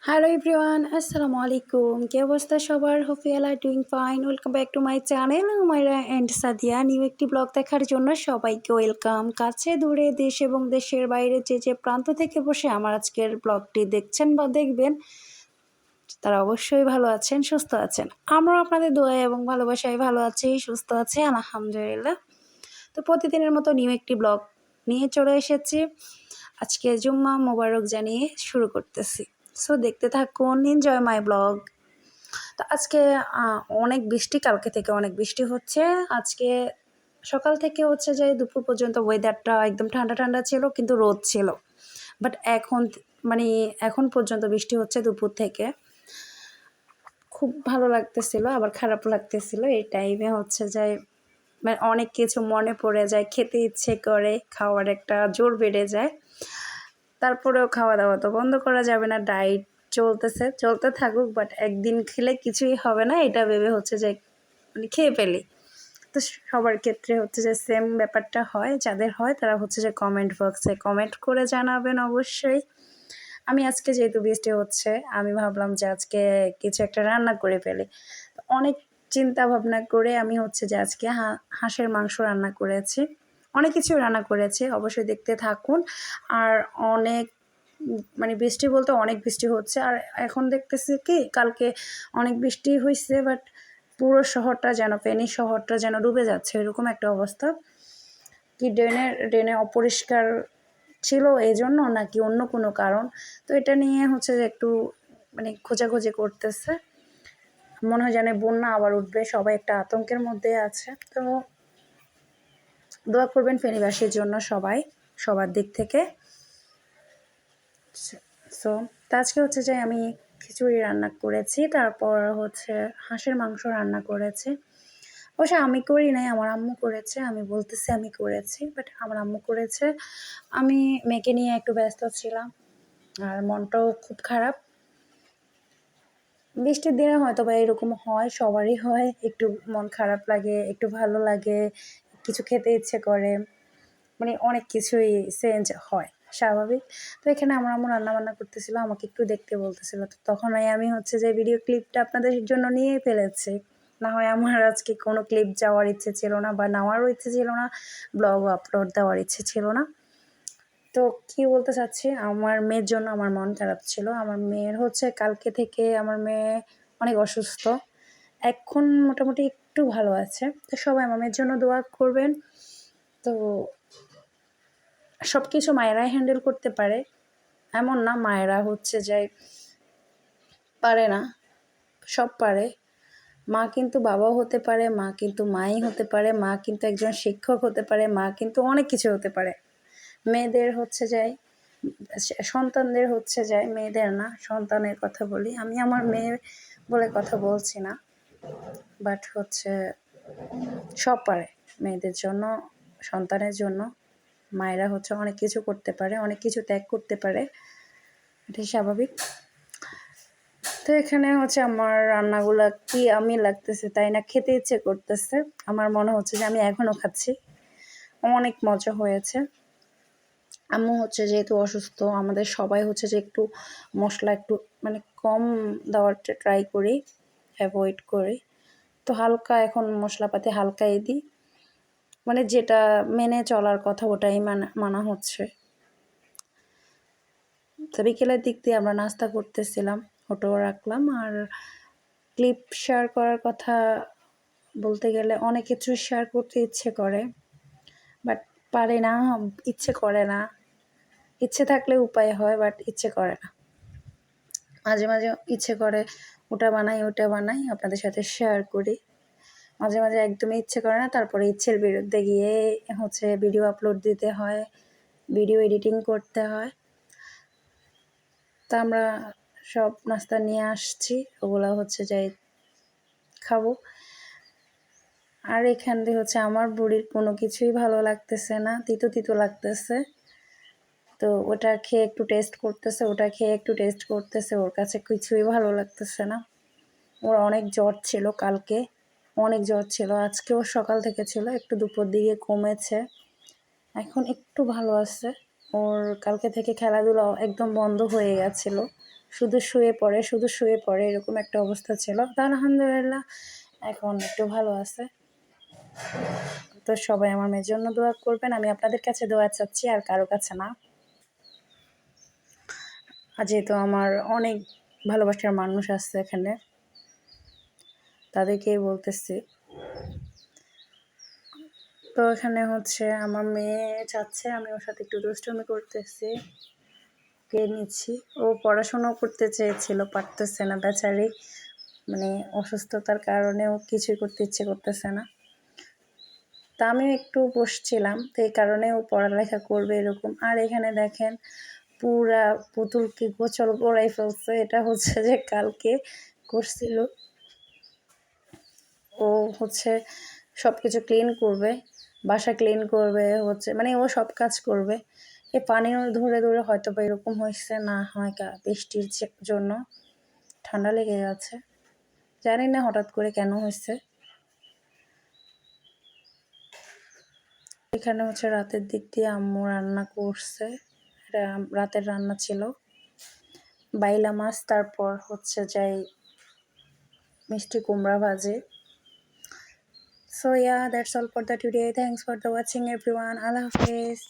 Hello everyone, আসসালামু আলাইকুম। কি অবস্থা সবার? Hope you all are doing fine. Welcome back to my channel Humayra and Sadia. New একটি ব্লগ দেখার জন্য সবাইকে ওয়েলকাম। কাছে দূরে দেশ এবং দেশের বাইরে যে প্রান্ত থেকে বসে আমার আজকের ব্লগটি দেখছেন বা দেখবেন, তারা অবশ্যই ভালো আছেন, সুস্থ আছেন। আমরাও আপনাদের দোয়া এবং ভালোবাসায় ভালো আছি, সুস্থ আছি আলহামদুলিল্লাহ। তো প্রতিদিনের মতো নিউ একটি ব্লগ নিয়ে চলে এসেছি। আজকে জুম্মা মোবারক জানিয়ে শুরু করতেছি। সো দেখতে থাকুন, এনজয় মাই ব্লগ। তো আজকে অনেক বৃষ্টি, কালকে থেকে অনেক বৃষ্টি হচ্ছে। আজকে সকাল থেকে হচ্ছে যে দুপুর পর্যন্ত ওয়েদারটা একদম ঠান্ডা ঠান্ডা ছিল, কিন্তু রোদ ছিল। বাট এখন পর্যন্ত বৃষ্টি হচ্ছে দুপুর থেকে। খুব ভালো লাগতেছিল, আবার খারাপ লাগতেছিল। এই টাইমে হচ্ছে যে অনেক কিছু মনে পড়ে যায়, খেতে ইচ্ছে করে, খাওয়ার একটা জোর বেড়ে যায়। তারপরেও খাওয়া দাওয়া তো বন্ধ করা যাবে না, ডায়েট চলতে থাকুক, বাট একদিন খেলে কিছুই হবে না এটা ভেবে হচ্ছে যে খেয়ে ফেলি। তো সবার ক্ষেত্রে হচ্ছে যে সেম ব্যাপারটা হয়, যাদের হয় তারা হচ্ছে যে কমেন্ট বক্সে কমেন্ট করে জানাবেন অবশ্যই। আমি আজকে যেহেতু বৃষ্টি হচ্ছে, আমি ভাবলাম যে আজকে কিছু একটা রান্না করে ফেলি। অনেক চিন্তা ভাবনা করে আমি হচ্ছে যে আজকে হাঁসের মাংস রান্না করেছি। অনেক কিছু রান্না করেছি, অবশ্যই দেখতে থাকুন। আর অনেক বৃষ্টি বলতে অনেক বৃষ্টি হচ্ছে। আর এখন দেখতেছি কি কালকে অনেক বৃষ্টি হয়েছে, বাট পুরো শহরটা যেন, ফেনী শহরটা যেন ডুবে যাচ্ছে, এরকম একটা অবস্থা। কি ড্রেনে অপরিষ্কার ছিল এই জন্য, নাকি অন্য কোনো কারণ? তো এটা নিয়ে হচ্ছে যে একটু খোঁজাখুঁজি করতেছে। মনে হয় যেন বন্যা আবার উঠবে, সবাই একটা আতঙ্কের মধ্যে আছে। তো দোয়া করবেন ফেনীবাসীর জন্য সবাই, সবার দিক থেকে। সো আজকে হচ্ছে যে আমি খিচুড়ি রান্না করেছি, তারপর হচ্ছে হাঁসের মাংস রান্না করেছি। অবশ্য আমি করি নাই, আমার আম্মু করেছে। আমি বলতেছি আমি করেছি, বাট আমার আম্মু করেছে। আমি মেয়েকে নিয়ে একটু ব্যস্ত ছিলাম, আর মনটাও খুব খারাপ। বৃষ্টির দিনে হয়তো বা এরকম হয়, সবারই হয়, একটু মন খারাপ লাগে, একটু ভালো লাগে, কিছু খেতে ইচ্ছে করে, অনেক কিছুই চেঞ্জ হয়, স্বাভাবিক। তো এখানে আমার আম্মু রান্নাবান্না করতেছিল, আমাকে একটু দেখতে বলতেছিল। তো তখনই আমি হচ্ছে যে ভিডিও ক্লিপটা আপনাদের জন্য নিয়ে ফেলেছি। না হয় আমার আজকে কোনো ক্লিপ যাওয়ার ইচ্ছে ছিল না, বা নেওয়ারও ইচ্ছে ছিল না, ব্লগ আপলোড দেওয়ার ইচ্ছে ছিল না। তো কি বলতে চাচ্ছি, আমার মেয়ের জন্য আমার মন খারাপ ছিল। আমার মেয়ের হচ্ছে কালকে থেকে আমার মেয়ে অনেক অসুস্থ, এখন মোটামুটি একটু ভালো আছে। তো সবাই আমার মেয়ের জন্য দোয়া করবেন। তো সব কিছু মায়েরাই হ্যান্ডেল করতে পারে এমন না, মায়েরা হচ্ছে যে পারে না, সব পারে। মা কিন্তু বাবাও হতে পারে, মা কিন্তু মাই হতে পারে, মা কিন্তু একজন শিক্ষক হতে পারে, মা কিন্তু অনেক কিছু হতে পারে। মেয়েদের হচ্ছে যায়, সন্তানদের হচ্ছে যায়, মেয়েদের না, সন্তানের কথা বলি আমি। আমার মেয়ে বলে কথা বলছি না, বাট হচ্ছে সব পারে। মেয়েদের জন্য, সন্তানের জন্য মায়েরা হচ্ছে অনেক কিছু করতে পারে, অনেক কিছু ত্যাগ করতে পারে, এটাই স্বাভাবিক। তো এখানে হচ্ছে আমার রান্নাগুলা কি আমি লাগতেছে তাই না, খেতে ইচ্ছে করতেছে। আমার মনে হচ্ছে যে আমি এখনও খাচ্ছি, অনেক মজা হয়েছে। আম্মু হচ্ছে যেহেতু অসুস্থ, আমাদের সবাই হচ্ছে যে একটু মশলা একটু কম দেওয়ার ট্রাই করি, অ্যাভয়েড করি। তো হালকা এখন মশলাপাতি হালকাই দিই, যেটা মেনে চলার কথা ওটাই মানা হচ্ছে। তো বিকেলের দিক দিয়ে আমরা নাস্তা করতেছিলাম, ফটো রাখলাম। আর ক্লিপ শেয়ার করার কথা বলতে গেলে অনেক কিছু শেয়ার করতে ইচ্ছে করে, বাট পারে না, ইচ্ছে করে না। ইচ্ছে থাকলে উপায় হয়, বাট ইচ্ছে করে না। মাঝে মাঝে ইচ্ছে করে ওটা বানাই আপনাদের সাথে শেয়ার করি। মাঝে মাঝে একদমই ইচ্ছে করে না, তারপরে ইচ্ছের বিরুদ্ধে গিয়ে হচ্ছে ভিডিও আপলোড দিতে হয়, ভিডিও এডিটিং করতে হয়। তা আমরা সব নাস্তা নিয়ে আসছি, ওগুলো হচ্ছে যাই খাবো। আর এখান দিয়ে হচ্ছে আমার বুড়ির কোনো কিছুই ভালো লাগতেছে না, তিতো তিতো লাগতেছে। তো ওটা খেয়ে একটু টেস্ট করতেছে, ওটা খেয়ে একটু টেস্ট করতেছে, ওর কাছে কিছুই ভালো লাগতেছে না। ওর অনেক জ্বর ছিল কালকে, অনেক জ্বর ছিল, আজকেও সকাল থেকে ছিল, একটু দুপুর দিকে কমেছে, এখন একটু ভালো আছে। ওর কালকে থেকে খেলাধুলা একদম বন্ধ হয়ে গেছিলো, শুধু শুয়ে পড়ে এরকম একটা অবস্থা ছিল। তো আলহামদুলিল্লাহ এখন একটু ভালো আছে। তো সবাই আমার মেয়ের জন্য দোয়া করবেন। আমি আপনাদের কাছে দোয়া চাচ্ছি, আর কারো কাছে না। আর যেহেতু আমার অনেক ভালোবাসার মানুষ আছে এখানে, তাদেরকেই বলতেছি। তো এখানে হচ্ছে আমার মেয়ে চাচ্ছে আমি ওর সাথে একটু দুষ্টুমি করতেছি, কে নিচ্ছি। ও পড়াশোনাও করতে চেয়েছিল, পারতেছে না বেচারি, মানে অসুস্থতার কারণে ও কিছুই করতে ইচ্ছে করতেছে না। তা আমিও একটু বসছিলাম, তো এই কারণে ও পড়ালেখা করবে এরকম। আর এখানে দেখেন পুরা পুতুলকে গোছল করাই ফেলছে। এটা হচ্ছে যে কালকে করছিল, ও হচ্ছে সব কিছু ক্লিন করবে, বাসা ক্লিন করবে, হচ্ছে মানে ও সব কাজ করবে। এই পানি ধরে ধরে হয়তো বা এরকম হয়েছে, না হয় বৃষ্টির জন্য ঠান্ডা লেগে গেছে, জানি না হঠাৎ করে কেন হয়েছে। এখানে হচ্ছে রাতের দিক দিয়ে আম্মু রান্না করছে, এটা রাতের রান্না ছিল বাইলা মাছ, তারপর হচ্ছে যাই মিষ্টি কুমড়া ভাজি। So yeah, that's all for the today. Thanks for the watching everyone. Allah Hafiz.